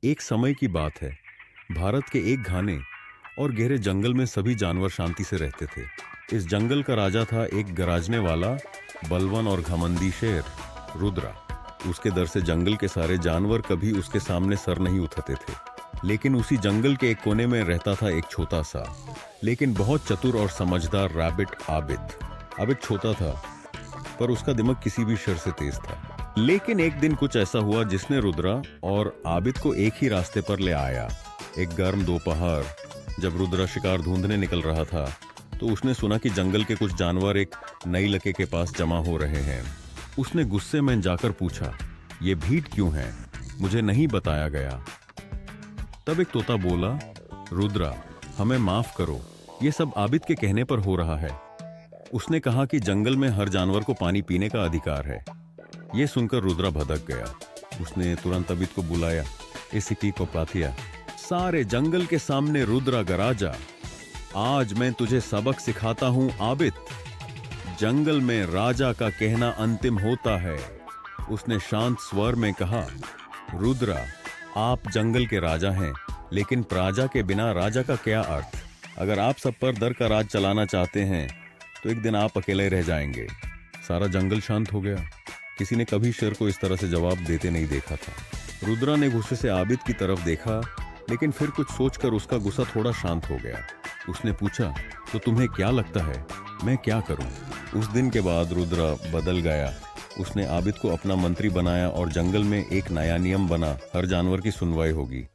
एक समय की बात है। भारत के एक घने और गहरे जंगल में सभी जानवर शांति से रहते थे। इस जंगल का राजा था एक गरजने वाला, बलवान और घमंडी शेर, रुद्रा। उसके डर से जंगल के सारे जानवर कभी उसके सामने सर नहीं उठाते थे। लेकिन उसी जंगल के एक कोने में रहता था एक छोटा सा लेकिन बहुत चतुर और समझदार रैबिट, आबिद। आबिद छोटा था पर उसका दिमाग किसी भी शर से तेज था। लेकिन एक दिन कुछ ऐसा हुआ जिसने रुद्रा और आबिद को एक ही रास्ते पर ले आया। एक गर्म दोपहर जब रुद्रा शिकार ढूंढने निकल रहा था तो उसने सुना कि जंगल के कुछ जानवर एक नई लके के पास जमा हो रहे हैं। उसने गुस्से में जाकर पूछा, ये भीड़ क्यों है? मुझे नहीं बताया गया। तब एक तोता बोला, रुद्रा, हमें माफ करो, ये सब आबिद के कहने पर हो रहा है। उसने कहा कि जंगल में हर जानवर को पानी पीने का अधिकार है। यह सुनकर रुद्रा भड़क गया। उसने तुरंत आबिद को बुलाया, इसी को पाथिया। सारे जंगल के सामने रुद्रा गराजा, आज मैं तुझे सबक सिखाता हूं आबिद। जंगल में राजा का कहना अंतिम होता है। उसने शांत स्वर में कहा, रुद्रा, आप जंगल के राजा हैं, लेकिन प्रजा के बिना राजा का क्या अर्थ? अगर आप सब पर दर का राज चलाना चाहते हैं तो एक दिन आप अकेले रह जाएंगे। सारा जंगल शांत हो गया। किसी ने कभी शेर को इस तरह से जवाब देते नहीं देखा था। रुद्रा ने गुस्से से आबिद की तरफ देखा, लेकिन फिर कुछ सोचकर उसका गुस्सा थोड़ा शांत हो गया। उसने पूछा, तो तुम्हें क्या लगता है मैं क्या करूं? उस दिन के बाद रुद्रा बदल गया। उसने आबिद को अपना मंत्री बनाया और जंगल में एक नया नियम बना, हर जानवर की सुनवाई होगी।